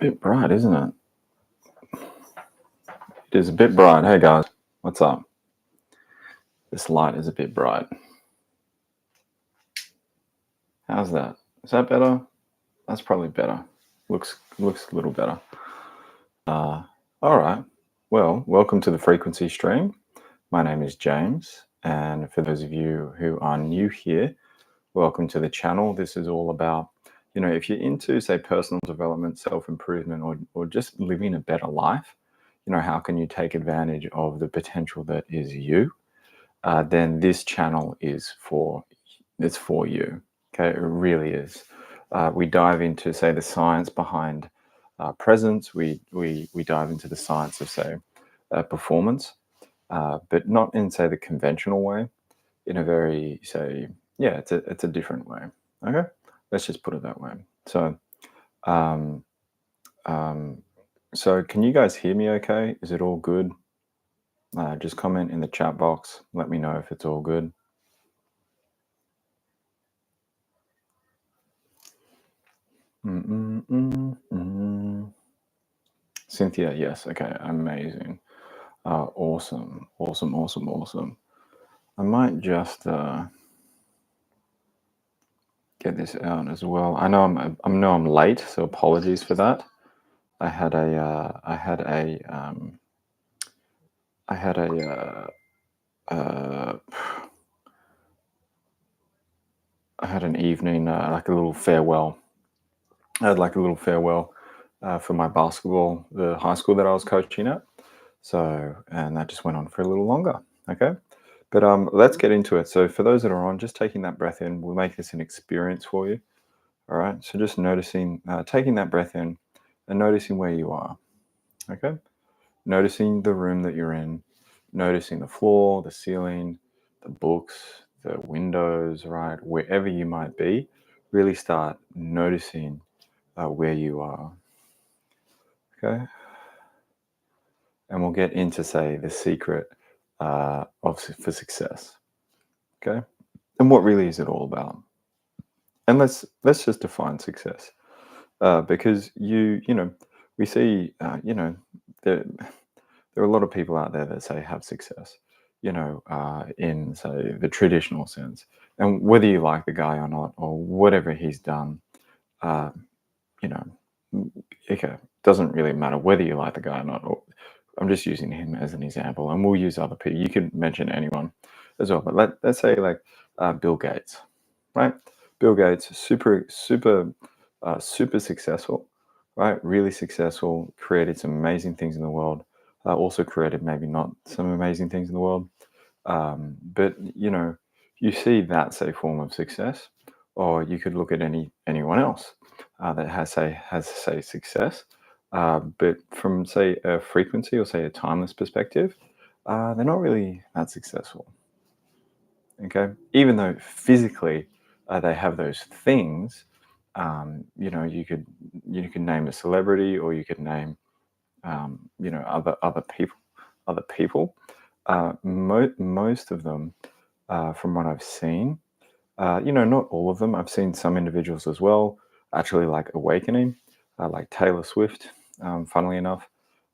Bit bright, isn't it? It is a bit bright. Hey guys, what's up? This light is a bit bright. How's that? Is that better? That's probably better. Looks a little better. All right. Well, welcome to the frequency stream. My name is James, and for those of you who are new here, welcome to the channel. This is all about, if you're into, say, personal development, self-improvement, or just living a better life, how can you take advantage of the potential that is you? Then this channel is for you. Okay, it really is. We dive into, say, the science behind presence. We dive into the science of, say, performance, but not in, say, the conventional way. In a very, say, yeah, it's a different way. Okay, let's just put it that way. So, um, um, so can you guys hear me? Okay, is it all good? Just comment in the chat box. Let me know if it's all good. Cynthia, yes. Okay, amazing. Awesome. I might just get this out as well. I know I'm late, so apologies for that. I had an evening, like a little farewell. I had like a little farewell for my basketball, the high school that I was coaching at. So, and that just went on for a little longer. Okay. But let's get into it. So, for those that are on, just taking that breath in, we'll make this an experience for you. All right. So, just noticing, taking that breath in and noticing where you are. Okay. Noticing the room that you're in, noticing the floor, the ceiling, the books, the windows, right? Wherever you might be, really start noticing where you are. Okay. And we'll get into, say, the secret for success. Okay. And what really is it all about? And let's just define success, because we see, there are a lot of people out there that say have success, in, say, the traditional sense, and whether you like the guy or not, or whatever he's done, uh, you know, okay, doesn't really matter whether you like the guy or not. Or, I'm just using him as an example, and we'll use other people. You could mention anyone as well, but let's say like Bill Gates, right? Bill Gates, super successful, right? Really successful, created some amazing things in the world. Also created maybe not some amazing things in the world, but you see that, say, form of success, or you could look at anyone else that has success, but from, say, a frequency or, say, a timeless perspective, they're not really that successful. Okay, even though physically they have those things, you could name a celebrity, or you could name other people. Most of them, from what I've seen, not all of them. I've seen some individuals as well, actually, like awakening, like Taylor Swift. Funnily enough,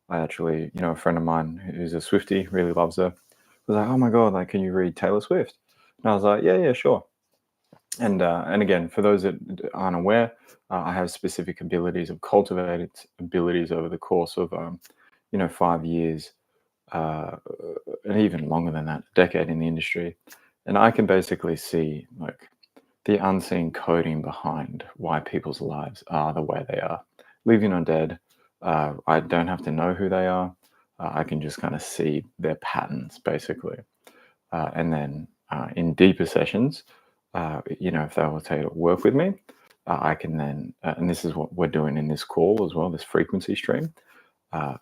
I actually, a friend of mine who's a Swiftie, really loves her, was like, "Oh my God, like, can you read Taylor Swift?" And I was like, "Yeah, sure." And again, for those that aren't aware, I have specific abilities, of cultivated abilities over the course of 5 years, uh, and even longer than that, a decade in the industry, and I can basically see, like, the unseen coding behind why people's lives are the way they are, living or dead. I don't have to know who they are. I can just kind of see their patterns, basically. And then in deeper sessions, if they will take to work with me, I can then, and this is what we're doing in this call as well, this frequency stream.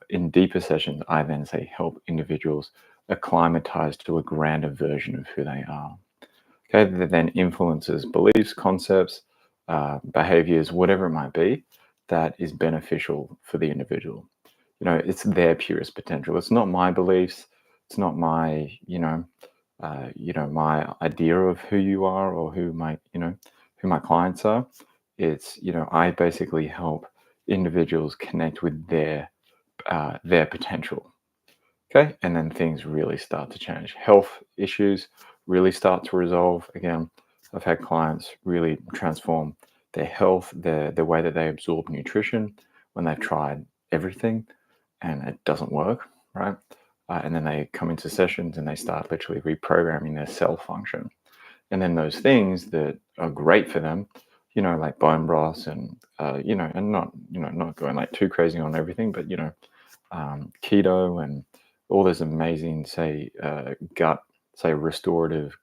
In deeper sessions, I then, say, help individuals acclimatize to a grander version of who they are. Okay, that then influences beliefs, concepts, behaviors, whatever it might be, that is beneficial for the individual. It's their purest potential. It's not my beliefs. It's not my, my idea of who you are, or who my clients are. It's, I basically help individuals connect with their potential. Okay, and then things really start to change. Health issues really start to resolve. Again, I've had clients really transform their health, the way that they absorb nutrition when they've tried everything and it doesn't work, right? And then they come into sessions and they start literally reprogramming their cell function. And then those things that are great for them, like bone broth and and not going like too crazy on everything, but keto and all those amazing, restorative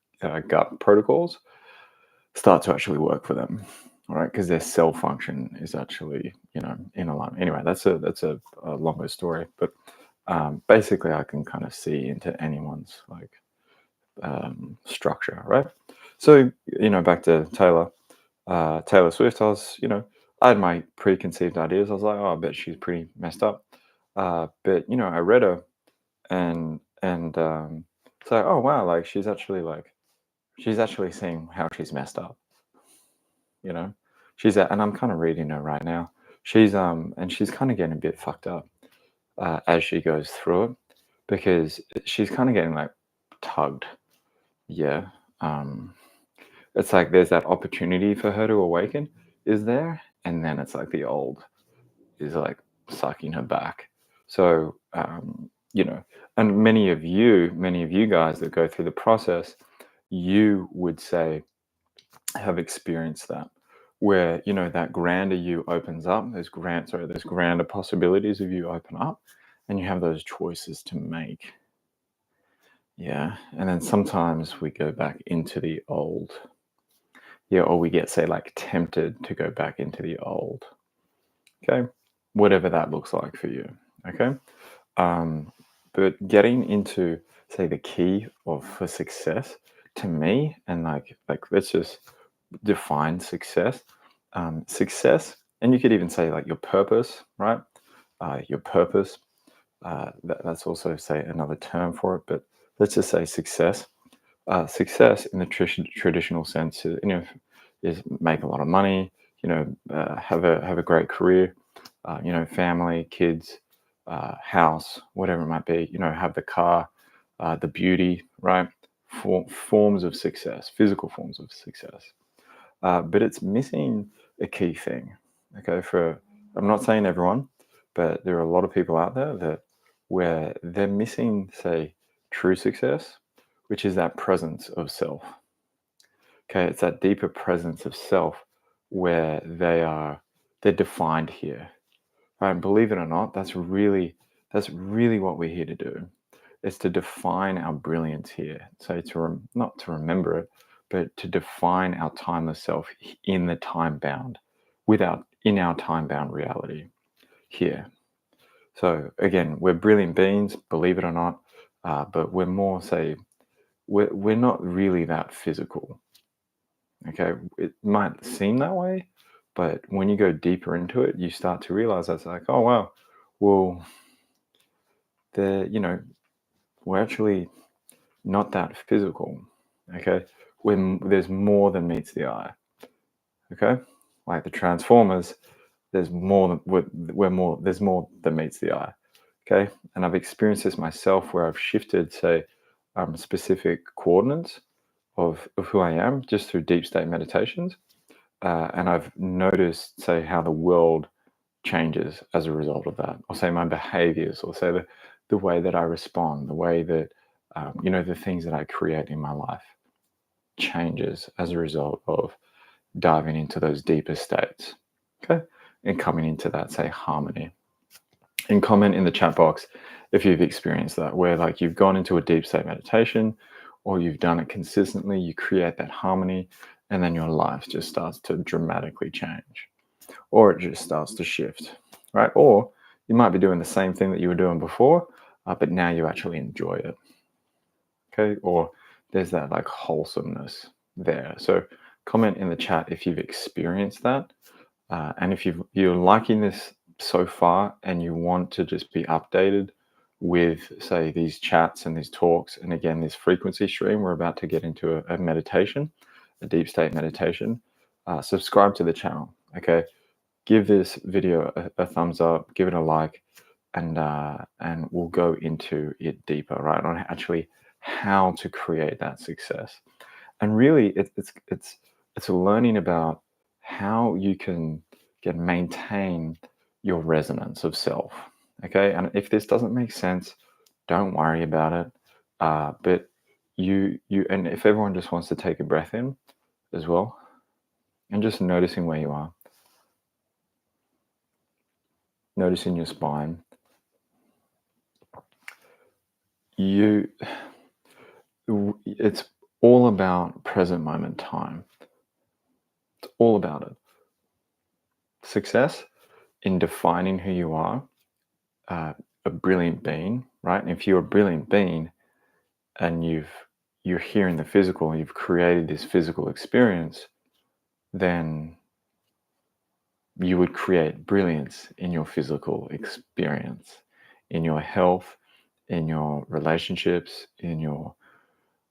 gut protocols start to actually work for them, all right? Because their cell function is actually, in alignment. Anyway, that's a longer story, but basically, I can kind of see into anyone's structure, right? So, back to Taylor Swift, I had my preconceived ideas. I was like, oh, I bet she's pretty messed up. But I read her, and it's like, oh wow, like she's actually seeing how she's messed up. You know, and I'm kind of reading her right now. She's kind of getting a bit fucked up as she goes through it because she's kind of getting like tugged. Yeah. Um, it's like there's that opportunity for her to awaken is there, and then it's like the old is like sucking her back. So and many of you guys that go through the process, you would say have experienced that, where that grander you opens up. There's grander possibilities of you open up, and you have those choices to make. Yeah, and then sometimes we go back into the old. Yeah, or we get say like tempted to go back into the old. Okay, whatever that looks like for you. Okay. Um, but getting into say the key of for success to me, and let's just define success. Success, and you could even say like your purpose, right? Your purpose. That's also say another term for it, but let's just say success. Success in the traditional sense, is make a lot of money. Have a great career. Family, kids, house, whatever it might be. Have the car, the beauty, right? Forms of success, physical forms of success. But it's missing a key thing. Okay, I'm not saying everyone, but there are a lot of people out there that where they're missing, say, true success, which is that presence of self. Okay, it's that deeper presence of self where they're defined here. Right? And believe it or not, that's really what we're here to do. Is to define our brilliance here. So not to remember it, but to define our timeless self in the time bound, in our time bound reality here. So again, we're brilliant beings, believe it or not, but we're more we're not really that physical. Okay, it might seem that way, but when you go deeper into it, you start to realize that's like, oh wow, well, the we're actually not that physical. Okay, when there's more than meets the eye. Okay, like the Transformers, there's more than we're more. There's more than meets the eye. Okay, and I've experienced this myself where I've shifted, say, specific coordinates of who I am just through deep state meditations, and I've noticed, say, how the world changes as a result of that, or say my behaviors, or say the way that I respond, the way that the things that I create in my life changes as a result of diving into those deeper states. Okay, and coming into that, say, harmony. And comment in the chat box if you've experienced that, where like you've gone into a deep state meditation, or you've done it consistently, you create that harmony, and then your life just starts to dramatically change, or it just starts to shift, right? Or you might be doing the same thing that you were doing before, but now you actually enjoy it. Okay, or there's that like wholesomeness there. So comment in the chat if you've experienced that, and if you're liking this so far and you want to just be updated with, say, these chats and these talks, and again, this frequency stream, we're about to get into a meditation, a deep state meditation. Subscribe to the channel. Okay, give this video a thumbs up, give it a like, and we'll go into it deeper, right, on actually how to create that success. And really, it's learning about how you can maintain your resonance of self. Okay, and if this doesn't make sense, don't worry about it. But and if everyone just wants to take a breath in as well, and just noticing where you are, noticing your spine, you it's all about present moment time. It's all about it. Success in defining who you are, a brilliant being, right? And if you're a brilliant being and you're here in the physical, you've created this physical experience, then you would create brilliance in your physical experience, in your health, in your relationships, in your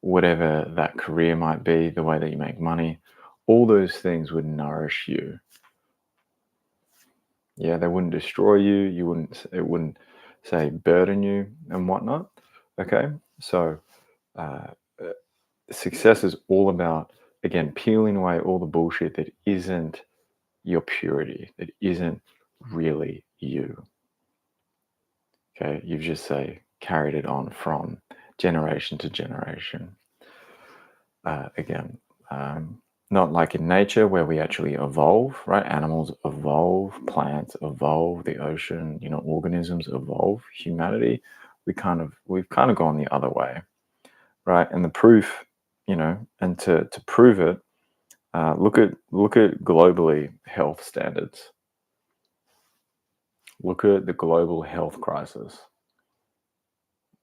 whatever that career might be, the way that you make money. All those things would nourish you. Yeah, they wouldn't destroy you. It wouldn't say burden you and whatnot. Okay, so uh, success is all about, again, peeling away all the bullshit that isn't your purity, that isn't really you. Okay, you've just carried it on from generation to generation. Again, not like in nature where we actually evolve, right? Animals evolve, plants evolve, the ocean, organisms evolve. Humanity, we've kind of gone the other way, right? And the proof, and to prove it, look at globally health standards. Look at the global health crisis,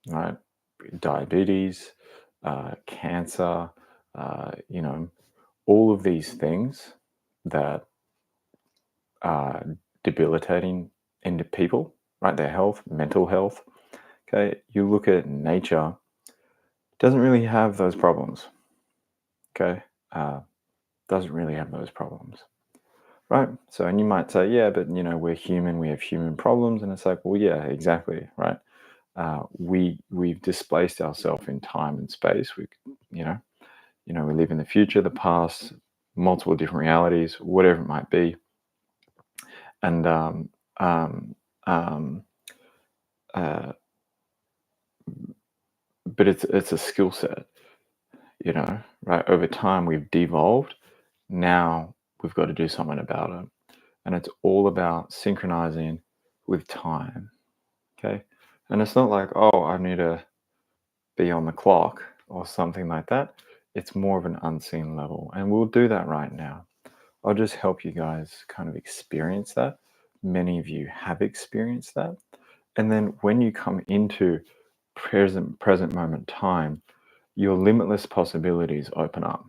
right? Diabetes, cancer, all of these things that are debilitating into people, right? Their health, mental health. Okay, you look at nature, doesn't really have those problems. Okay, doesn't really have those problems, right? So, and you might say, yeah, but we're human, we have human problems, and it's like, well, yeah, exactly, right? We've displaced ourselves in time and space. You know, we live in the future, the past, multiple different realities, whatever it might be, and um, um, uh, but it's a skill set, right? Over time, we've devolved. Now we've got to do something about it, and it's all about synchronizing with time. Okay, and it's not like, oh, I need to be on the clock or something like that. It's more of an unseen level, and we'll do that right now. I'll just help you guys kind of experience that. Many of you have experienced that. And then when you come into present moment time, your limitless possibilities open up.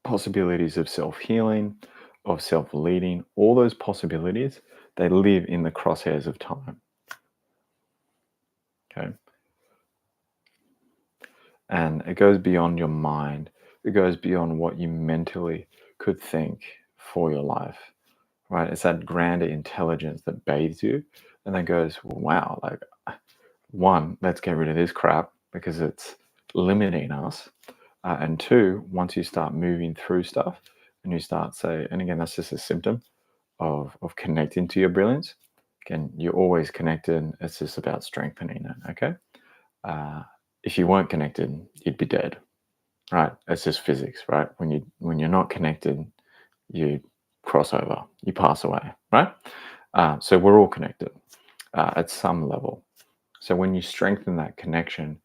Possibilities of self-healing, of self-leading, all those possibilities, they live in the crosshairs of time. Okay. And it goes beyond your mind. It goes beyond what you mentally could think for your life. Right? It's that grander intelligence that bathes you and then goes, well, wow, like, one, let's get rid of this crap because it's limiting us. And two, once you start moving through stuff and you start and again, that's just a symptom of connecting to your brilliance. Again, you're always connected. It's just about strengthening it. Okay. If you weren't connected, you'd be dead. Right. It's just physics, right? When you're not connected, you cross over, you pass away, right? So we're all connected at some level. So when you strengthen that connection,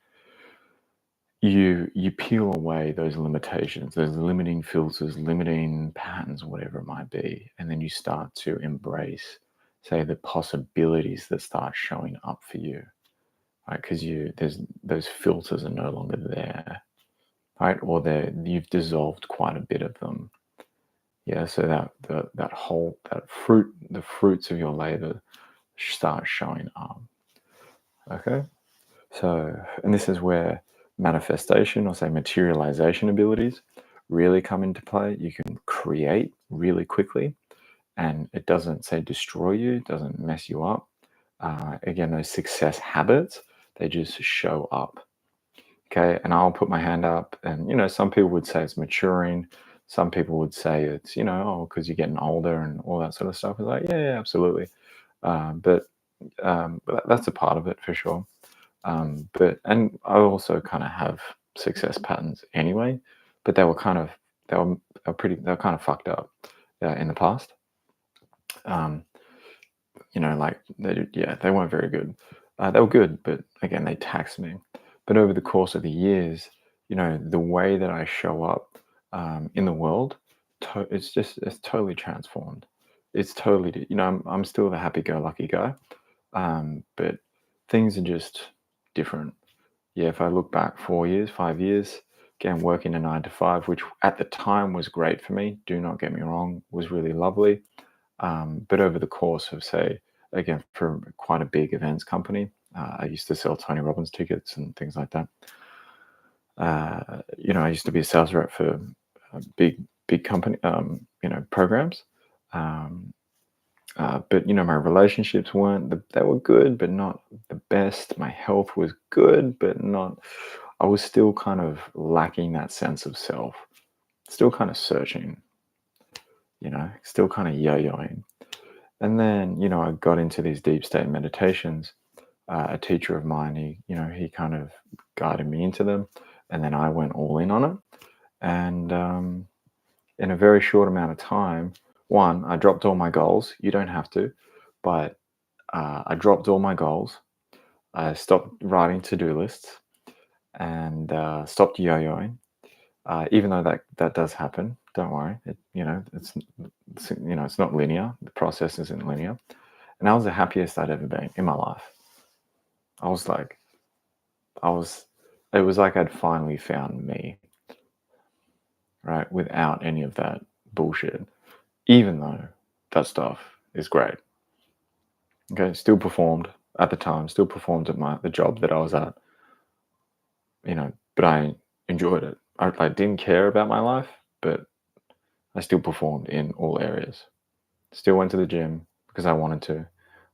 you peel away those limitations, those limiting filters, limiting patterns, whatever it might be, and then you start to embrace, say, the possibilities that start showing up for you, right? Because there's those filters are no longer there, right? Or you've dissolved quite a bit of them. Yeah, so the fruits of your labor start showing up. Okay, so, and this is where manifestation, or say materialization abilities, really come into play. You can create really quickly. and it doesn't say destroy you, it doesn't mess you up. Again, those success habits, they just show up. Okay. And I'll put my hand up, and, some people would say it's maturing. Some people would say it's, oh, because you're getting older and all that sort of stuff. It's like, yeah, yeah, absolutely. But that's a part of it for sure. And I also kind of have success patterns anyway, but they were kind of fucked up in the past. Um, like they weren't very good. They were good, but again, they taxed me. But over the course of the years, the way that I show up in the world, it's totally transformed. It's totally, I'm still the happy-go-lucky guy, but things are just different. Yeah, if I look back 4 years, 5 years, again, working a 9 to 5, which at the time was great for me, do not get me wrong, was really lovely. But over the course of, say, again, for quite a big events company, I used to sell Tony Robbins tickets and things like that. I used to be a sales rep for big company, programs. Um, but my relationships they were good, but not the best. My health was good, but not. I was still kind of lacking that sense of self. Still kind of searching. Still kind of yo-yoing. And then, I got into these deep state meditations. A teacher of mine, he kind of guided me into them, and then I went all in on it. And in a very short amount of time, one, I dropped all my goals. You don't have to, but I dropped all my goals. I stopped writing to-do lists and stopped yo-yoing. Even though that does happen, don't worry. It's not linear. The process isn't linear. And I was the happiest I'd ever been in my life. I was like, I was. It was like I'd finally found me, right? Without any of that bullshit. Even though that stuff is great. Okay, still performed at the time. Still performed at the job that I was at. But I enjoyed it. I didn't care about my life, but I still performed in all areas. Still went to the gym because I wanted to.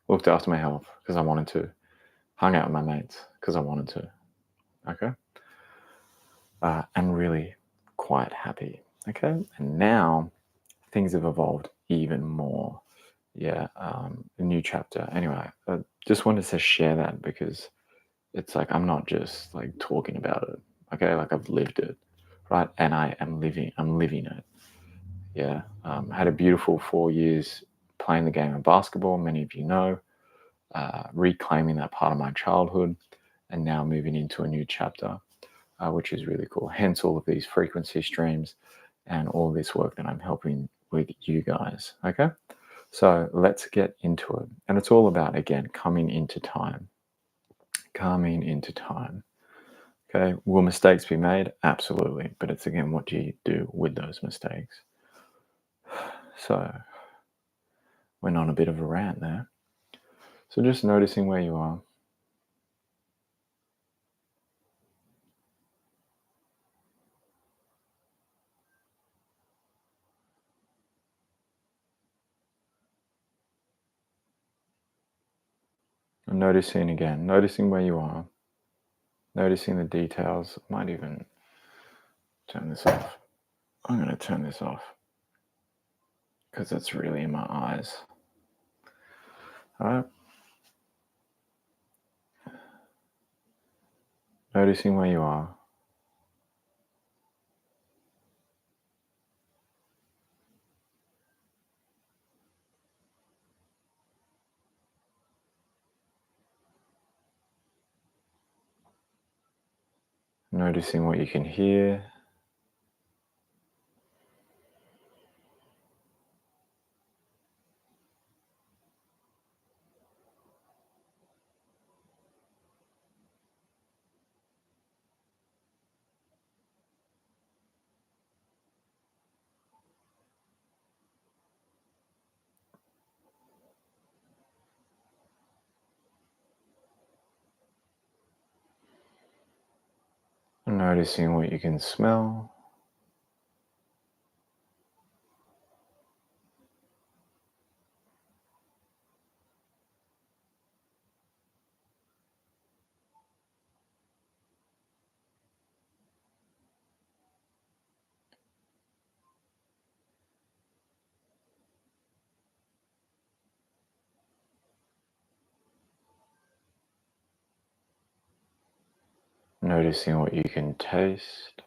Looked after my health because I wanted to. Hung out with my mates because I wanted to. Okay. And really quite happy. Okay. And now things have evolved even more. Yeah. A new chapter. Anyway, I just wanted to share that because it's like I'm not just like talking about it. Okay. Like I've lived it. Right. And I'm living it. Yeah. Had a beautiful 4 years playing the game of basketball. Many of you know, reclaiming that part of my childhood and now moving into a new chapter, which is really cool. Hence all of these frequency streams and all this work that I'm helping with you guys. Okay. So let's get into it. And it's all about, again, coming into time. Coming into time. Okay. Will mistakes be made? Absolutely. But it's, again, what do you do with those mistakes? So went on a bit of a rant there. So just noticing where you are. And noticing where you are. Noticing the details. Might even turn this off. I'm going to turn this off because it's really in my eyes. All right. Noticing where you are. Noticing what you can hear. Noticing what you can smell. Noticing what you can taste.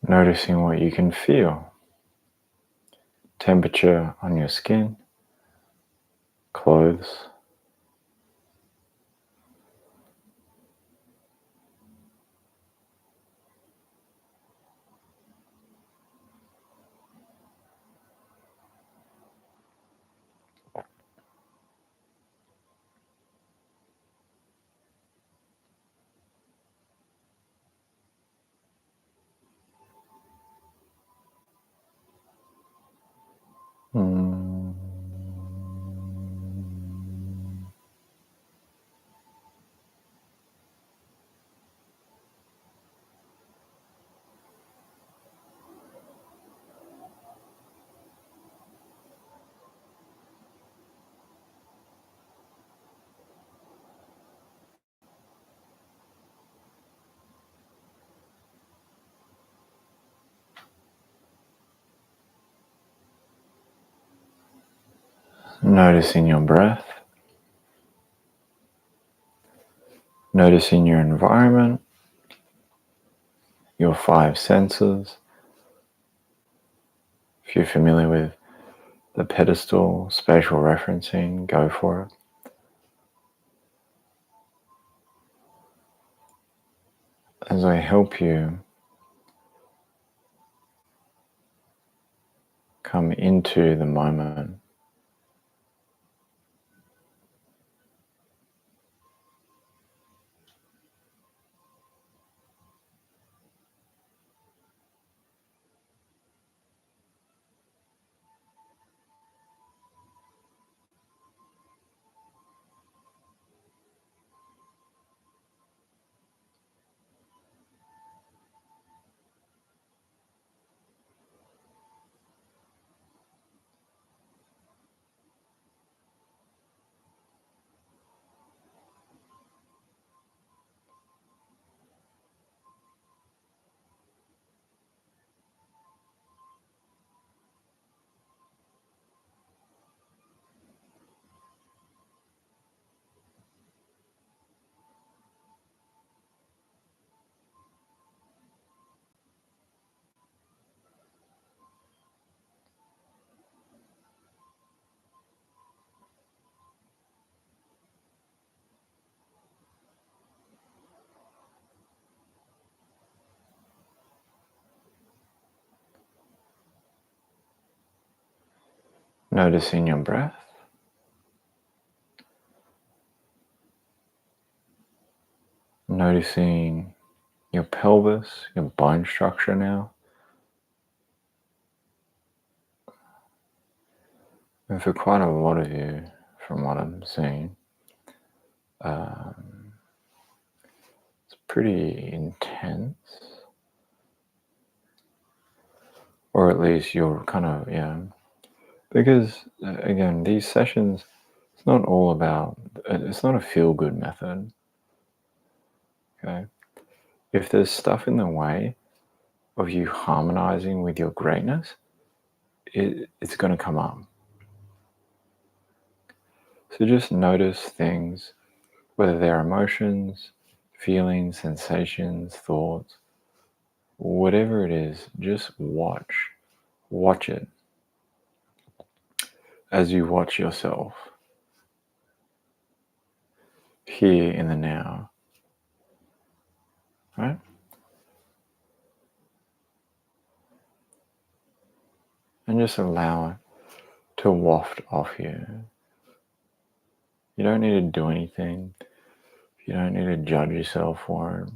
Noticing what you can feel. Temperature on your skin, clothes. Mm. Noticing your breath. Noticing your environment, your 5 senses. If you're familiar with the pedestal, spatial referencing, go for it. As I help you come into the moment, noticing your breath, noticing your pelvis, your bone structure now. And for quite a lot of you, from what I'm seeing, it's pretty intense. Or at least you're kind of, because again, these sessions, it's not all about, it's not a feel-good method, okay? If there's stuff in the way of you harmonizing with your greatness, it's going to come up. So just notice things, whether they're emotions, feelings, sensations, thoughts, whatever it is, just watch it as you watch yourself here in the now, right? And just allow it to waft off you. You don't need to do anything. You don't need to judge yourself for it,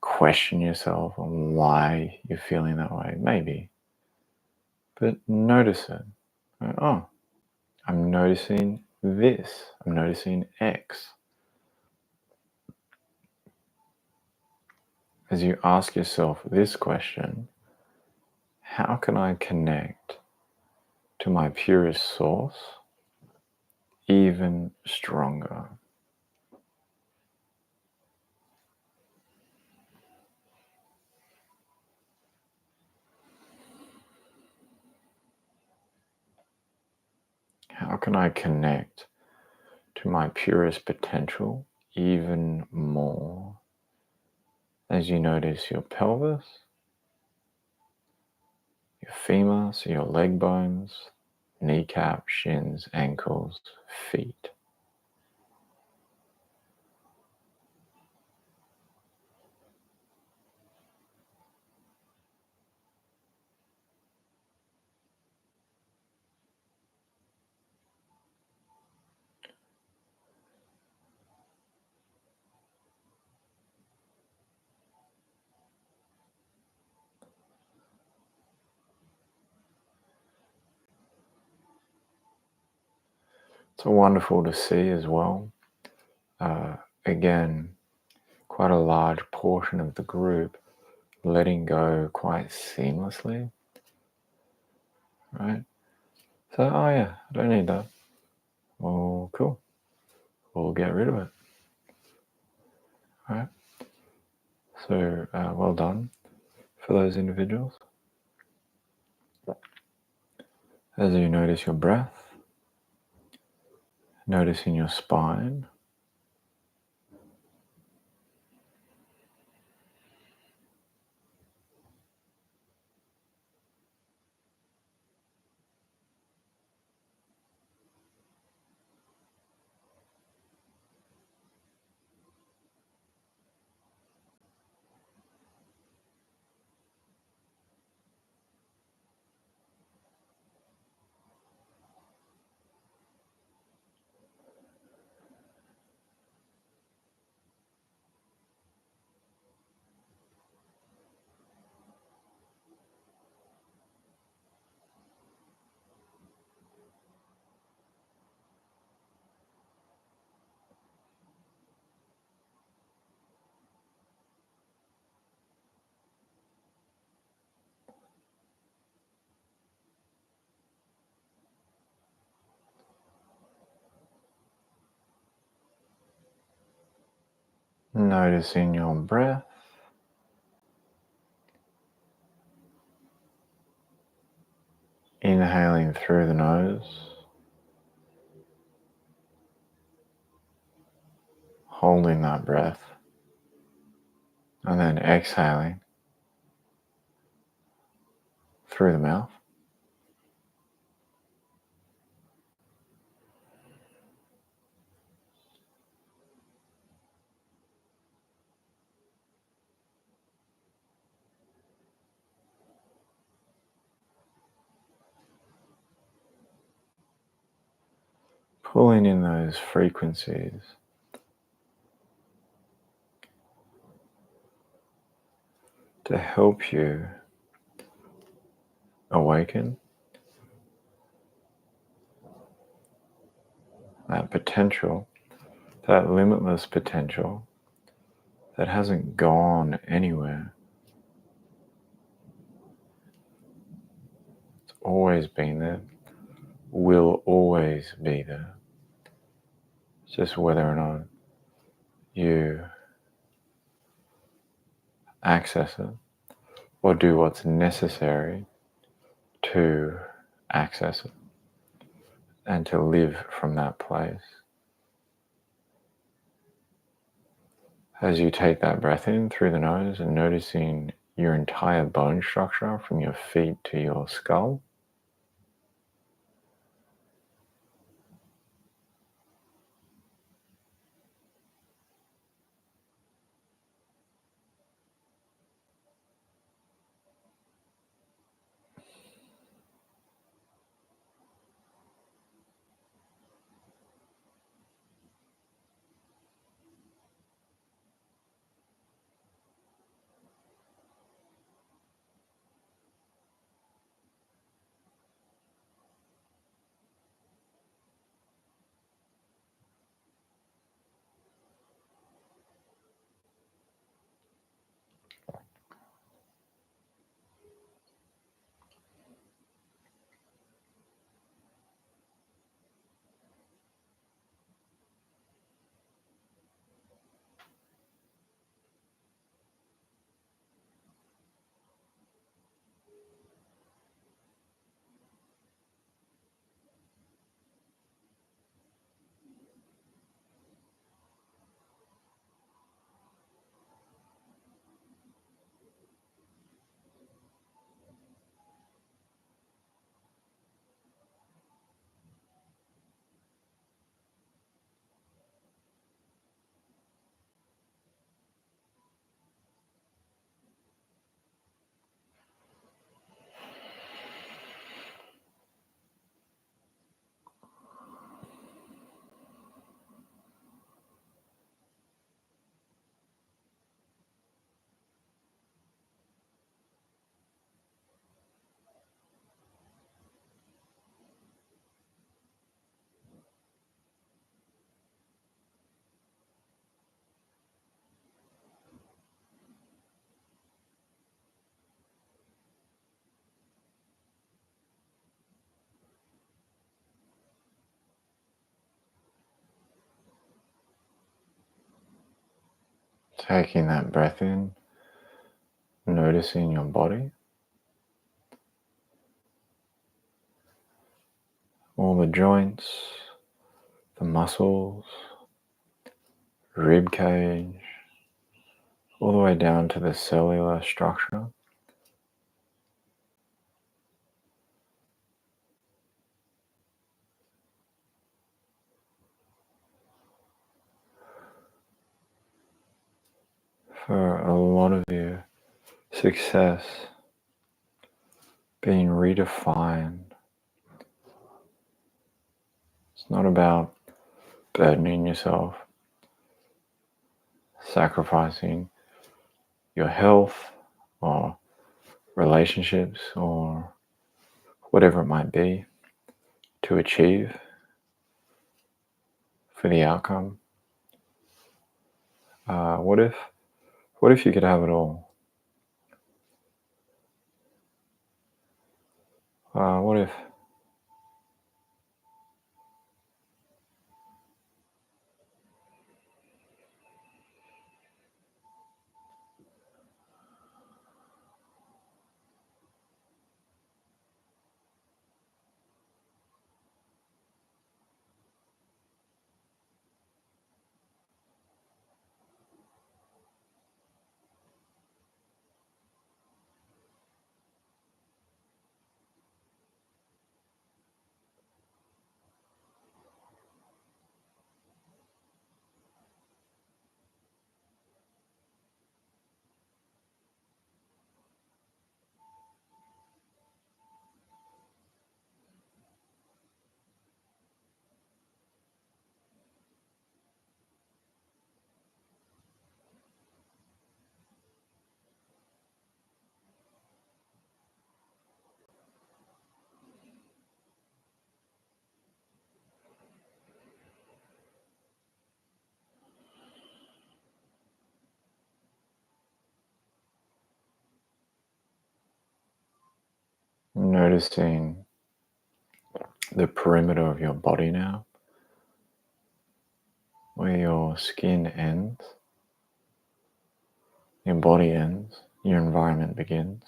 question yourself on why you're feeling that way. Maybe. But notice it. Oh, I'm noticing this. I'm noticing X. as you ask yourself this question, how can I connect to my purest source even stronger? How can I connect to my purest potential even more as you notice your pelvis, your femur, so your leg bones, kneecap, shins, ankles, feet. It's wonderful to see as well. Again, quite a large portion of the group letting go quite seamlessly, right? So, oh yeah, I don't need that. Oh, cool. We'll get rid of it. All right. So, well done for those individuals. As you notice your breath, noticing your spine, noticing your breath, inhaling through the nose, holding that breath, and then exhaling through the mouth. Pulling in those frequencies to help you awaken that potential, that limitless potential that hasn't gone anywhere. It's always been there, will always be there. It's just whether or not you access it or do what's necessary to access it and to live from that place. As you take that breath in through the nose and noticing your entire bone structure from your feet to your skull, Taking that breath in, noticing your body, all the joints, the muscles, rib cage, all the way down to the cellular structure. For a lot of you, success being redefined. It's not about burdening yourself, sacrificing your health or relationships or whatever it might be to achieve for the outcome. What if you could have it all? What if noticing the perimeter of your body now, where your skin ends, your body ends, your environment begins.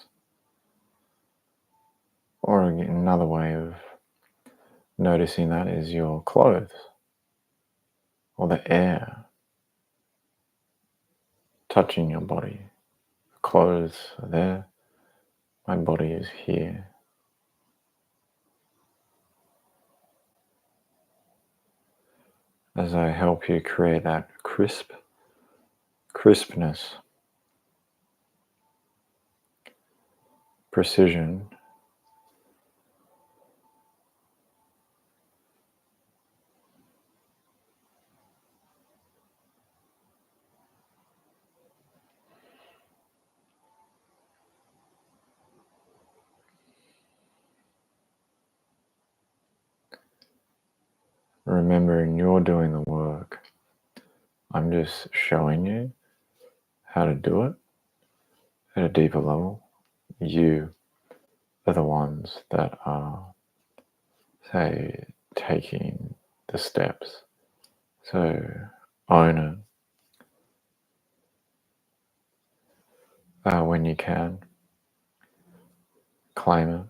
Or another way of noticing that is your clothes or the air touching your body. The clothes are there, my body is here. As I help you create that crispness, precision, remembering you're doing the work. I'm just showing you how to do it at a deeper level. You are the ones that are, say, taking the steps. So own it when you can, claim it.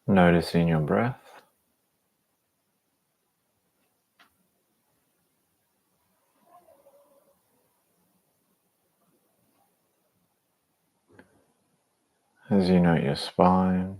Noticing your breath. As you note your spine,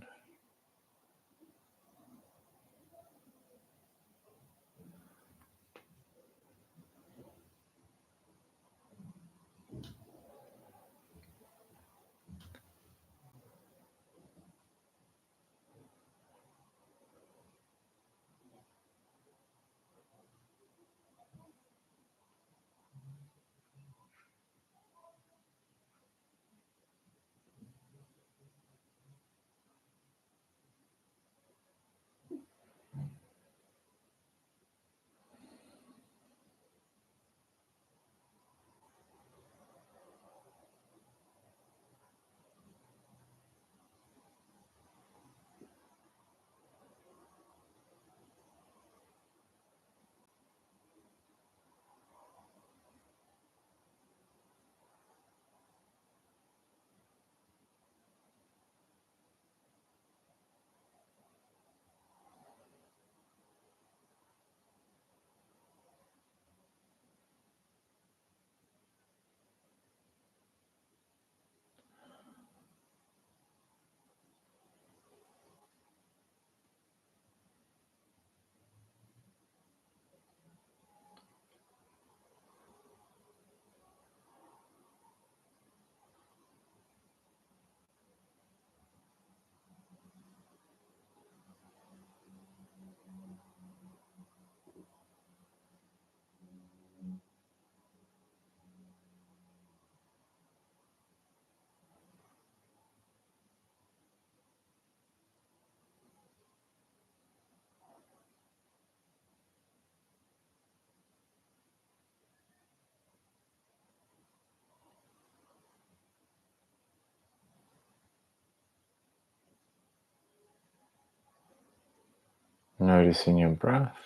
noticing your breath.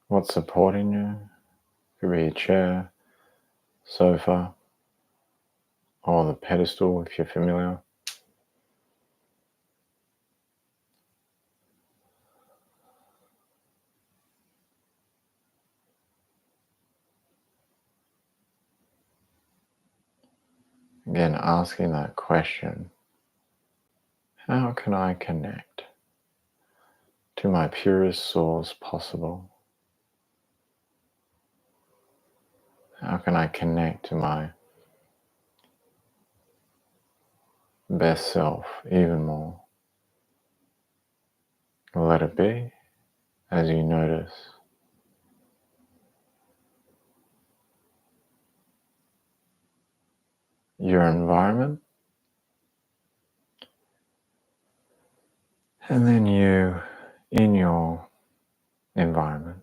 What's supporting you? Could be a chair, sofa, or the pedestal if you're familiar. Again, asking that question, how can I connect to my purest source possible? How can I connect to my best self even more? Let it be as you notice your environment, and then you in your environment.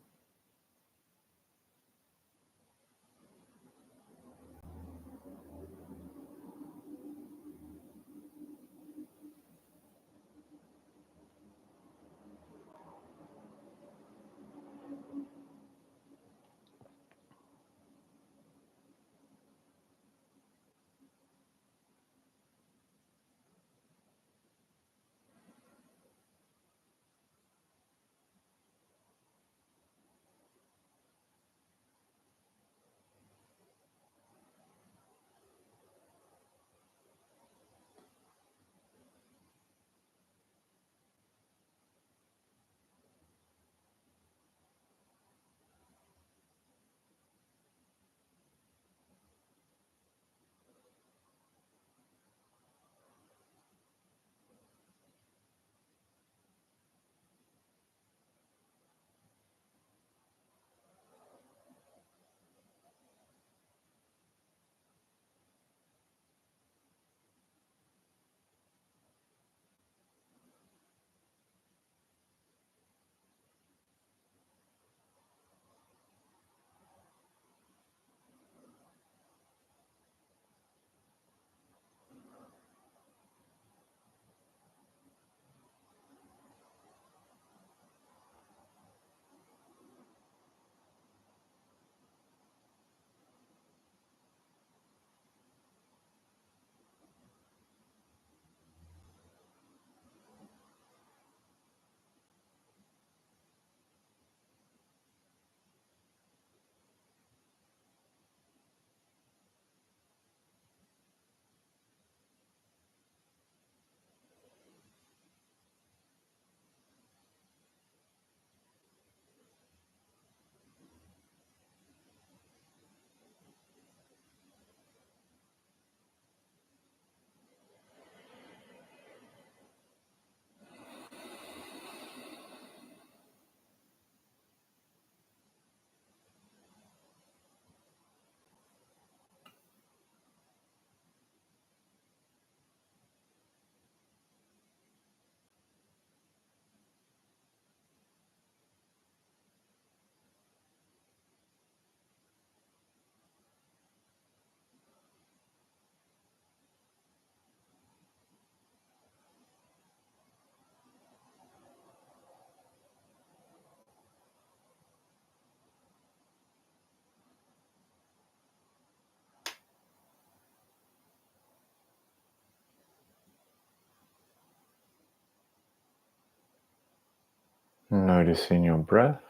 Noticing your breath.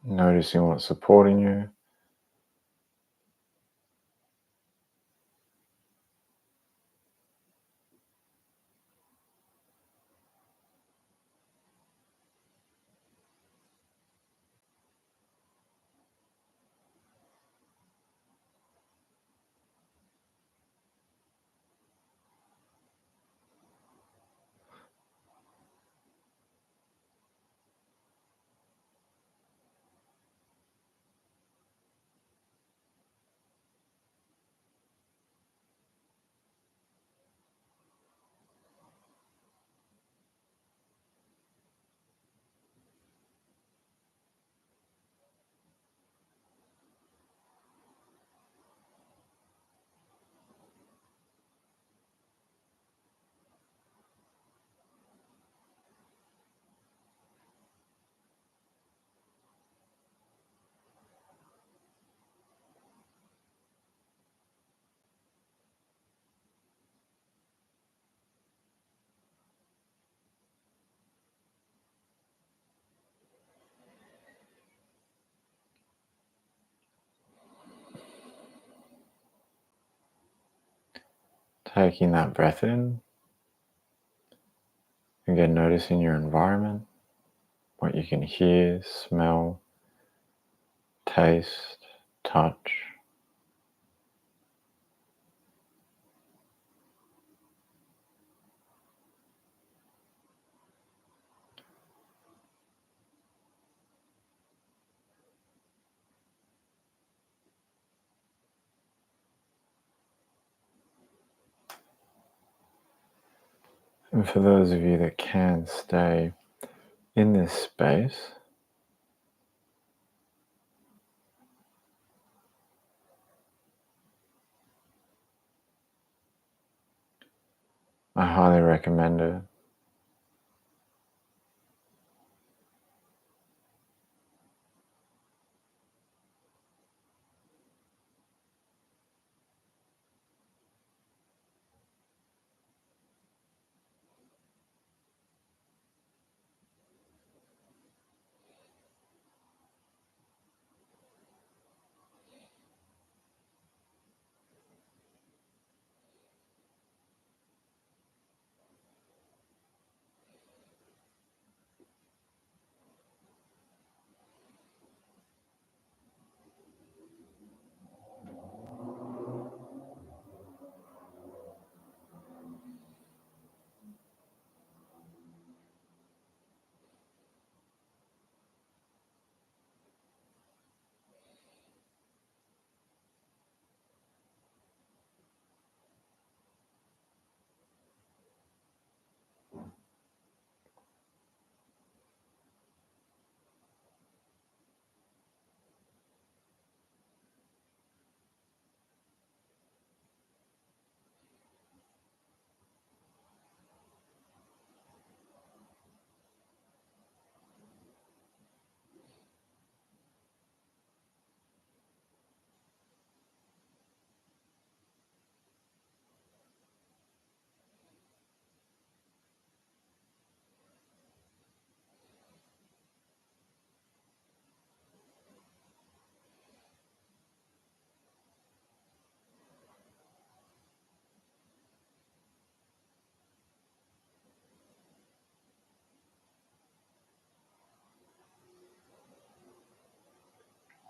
Noticing what's supporting you. Taking that breath in. Again, noticing your environment, what you can hear, smell, taste, touch. And for those of you that can stay in this space, I highly recommend it.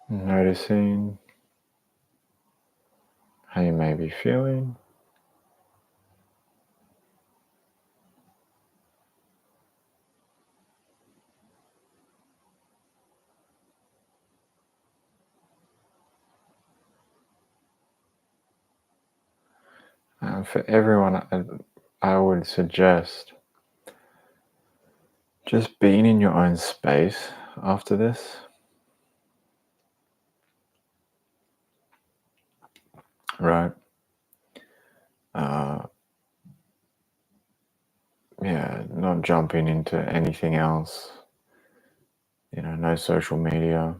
Noticing how you may be feeling. For everyone, I would suggest just being in your own space after this. Right? Uh, yeah, not jumping into anything else. No social media.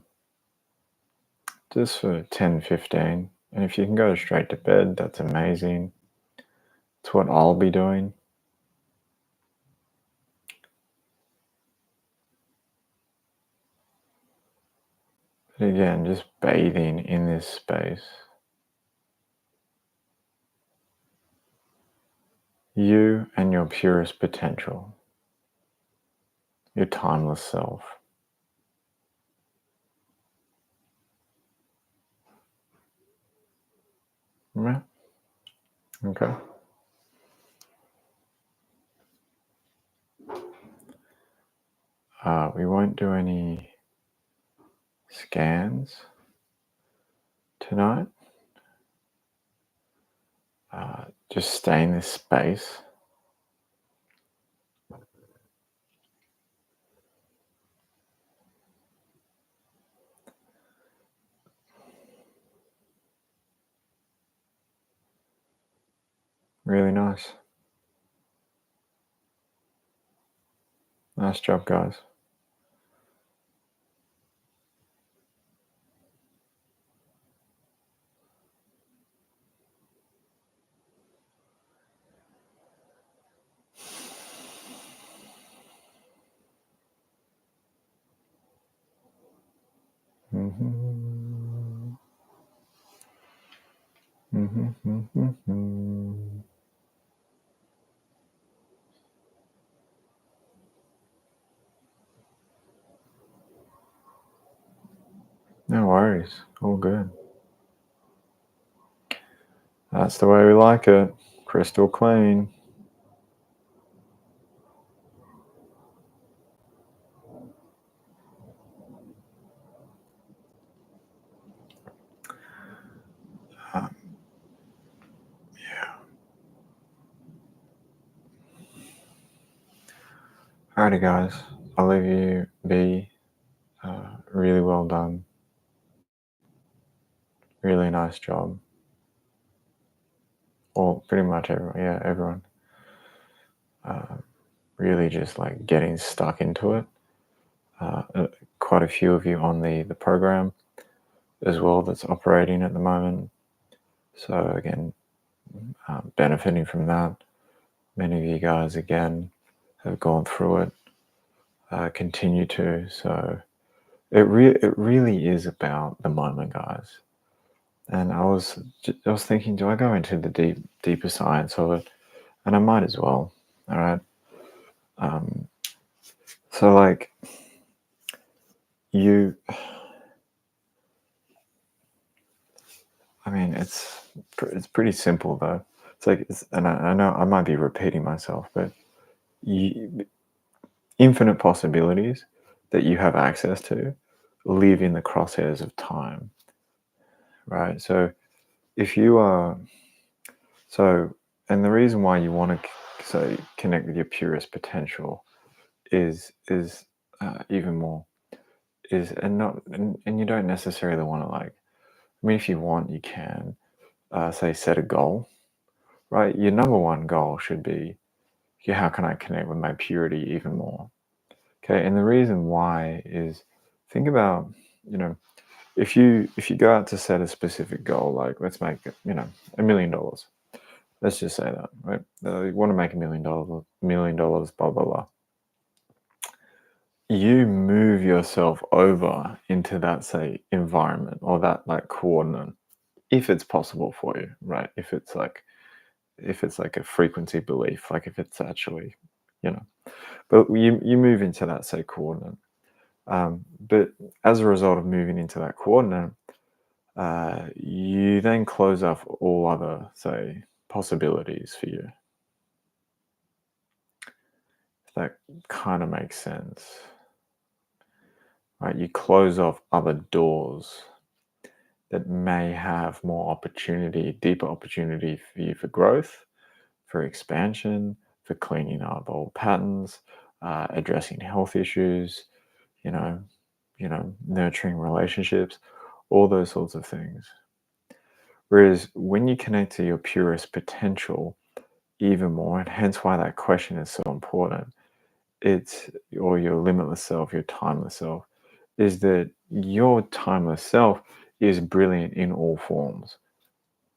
just for 10, 15. And if you can go straight to bed, that's amazing. It's what I'll be doing. But again, just bathing in this space. You and your purest potential, your timeless self. Yeah. Okay. We won't do any scans tonight. Just stay in this space. Really nice. Nice job, guys. Mm-hmm. Mm-hmm. Mm-hmm. No worries. All good. That's the way we like it. Crystal clean. Um, yeah. Alrighty, guys. I'll leave you be. Really well done. Really nice job. Well, pretty much everyone. Yeah, everyone. Uh, really just like getting stuck into it. Quite a few of you on the program as well that's operating at the moment. So again, benefiting from that. Many of you guys again have gone through it, continue to. So it really is about the moment, guys. And I was thinking, do I go into the deeper science of it? And I might as well. All right. Um, so like you, I mean, it's pretty simple though. It's like, and I know I might be repeating myself, but infinite possibilities that you have access to live in the crosshairs of time, right? So if you are so, and the reason why you want to say connect with your purest potential is even more is and not and you don't necessarily want to like. I mean, if you want, you can say set a goal, right? Your number one goal should be, yeah, how can I connect with my purity even more? Okay, and the reason why is think about, you know, if you go out to set a specific goal, like let's make it, $1 million. Let's just say that, right? You want to make $1 million, blah blah blah. You move yourself over into that, say, environment or that like coordinate, if it's possible for you, right? If it's like a frequency belief, like if it's actually, you know, but you move into that, say, coordinate. But as a result of moving into that coordinate, you then close off all other, say, possibilities for you. If that kind of makes sense, right? You close off other doors that may have more opportunity, deeper opportunity for you for growth, for expansion, for cleaning up old patterns, addressing health issues, you know, nurturing relationships, all those sorts of things. Whereas when you connect to your purest potential even more, and hence why that question is so important, it's or your limitless self, your timeless self, is that your timeless self is brilliant in all forms.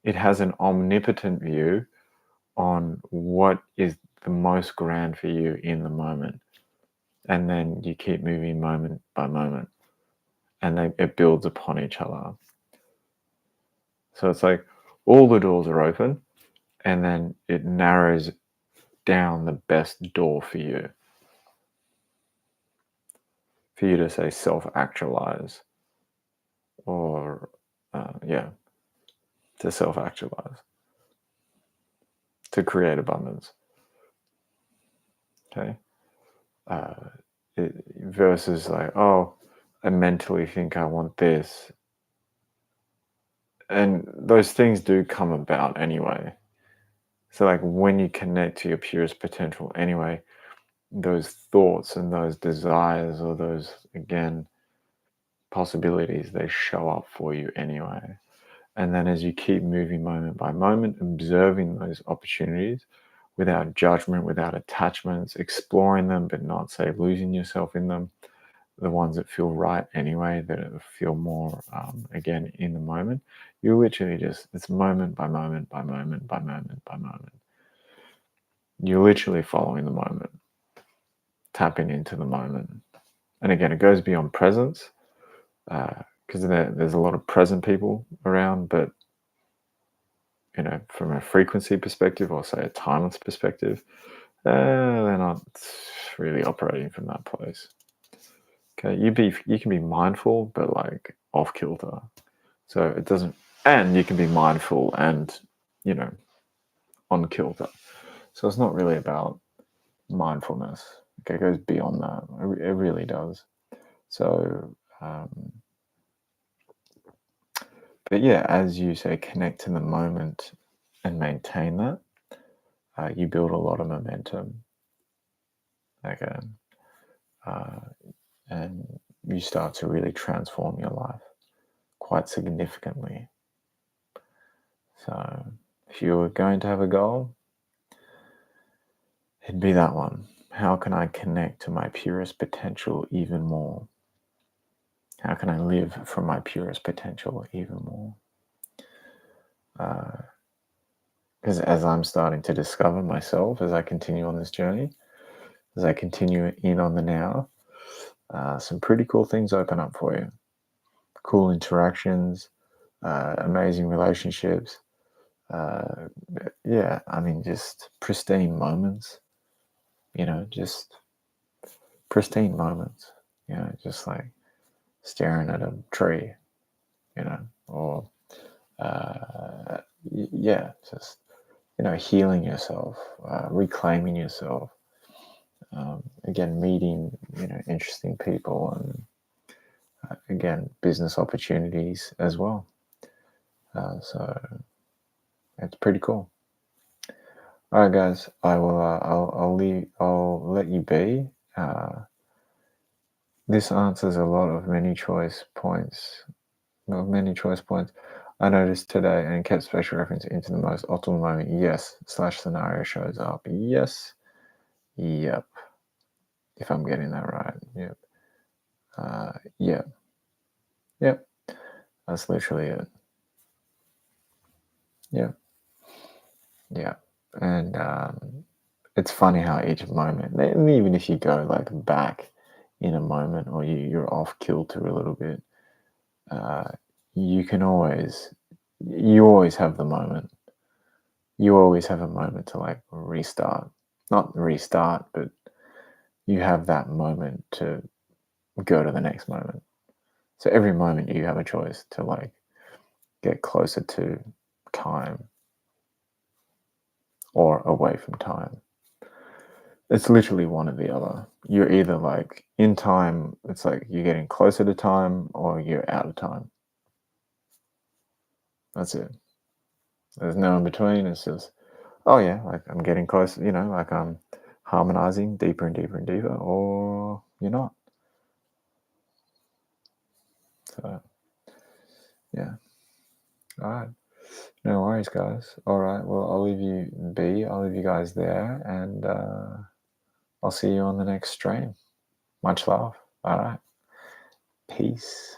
It has an omnipotent view on what is the most grand for you in the moment. And then you keep moving moment by moment, and it builds upon each other. So it's like all the doors are open, and then it narrows down the best door for you to say self-actualize, or to self-actualize, to create abundance. Okay. Versus like, oh, I mentally think I want this, and those things do come about anyway. So like when you connect to your purest potential anyway, those thoughts and those desires, or those, again, possibilities, they show up for you anyway. And then as you keep moving moment by moment, observing those opportunities without judgment, without attachments, exploring them, but not, say, losing yourself in them, the ones that feel right anyway, that feel more, again, in the moment, you literally just, it's moment by moment by moment by moment by moment. You're literally following the moment, tapping into the moment. And again, it goes beyond presence, because there's a lot of present people around, but from a frequency perspective, or say a timeless perspective, they're not really operating from that place. Okay, you can be mindful, but like off kilter. So it doesn't, and you can be mindful and on kilter. So it's not really about mindfulness. Okay, it goes beyond that. It really does. So, but yeah, as you say, connect to the moment and maintain that, you build a lot of momentum. Okay, and you start to really transform your life quite significantly. So if you're going to have a goal, it'd be that one. How can I connect to my purest potential even more? How can I live from my purest potential even more? Because as I'm starting to discover myself, as I continue on this journey, as I continue in on the now, some pretty cool things open up for you. Cool interactions, amazing relationships. Just pristine moments. Just pristine moments. Just like staring at a tree. Or just healing yourself, reclaiming yourself. Again, meeting interesting people, and again, business opportunities as well. So it's pretty cool. All right, guys. I will. I'll let you be. This answers a lot of many choice points. I noticed today, and kept special reference into the most optimal moment. Yes. /scenario shows up. Yes. Yep. If I'm getting that right. Yep. Yeah. Yep. That's literally it. Yeah. Yeah. And it's funny how each moment, and even if you go like back in a moment, or you're off kilter a little bit, you always have the moment. You always have a moment to like restart. Not restart, but you have that moment to go to the next moment. So every moment you have a choice to like get closer to time or away from time. It's literally one or the other. You're either like in time, it's like you're getting closer to time, or you're out of time. That's it. There's no in between. It's just, oh yeah, like I'm getting close, like I'm harmonizing deeper and deeper and deeper, or you're not. So, yeah. All right. No worries, guys. All right. Well, I'll leave you be. I'll leave you guys there, and I'll see you on the next stream. Much love. All right. Peace.